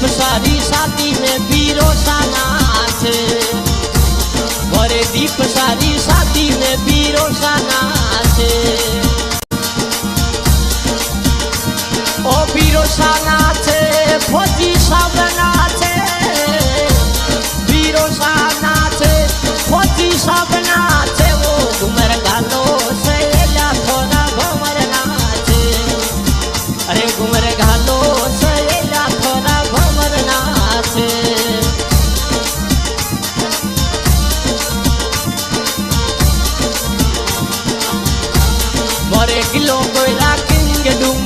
सारी शादी में बीरो साना छे भरे दीप सारी शादी में बीरो साना छे ओ बीरो साना छे फौजी साबना छे बीरो साना छे फौजी साबना छे वो घुमर गालो से या थोड़ा घुमर ना छे अरे घुमर गालो से या थोड़ा घुमर ना छे मोरे किलो कोयला किंग डूंग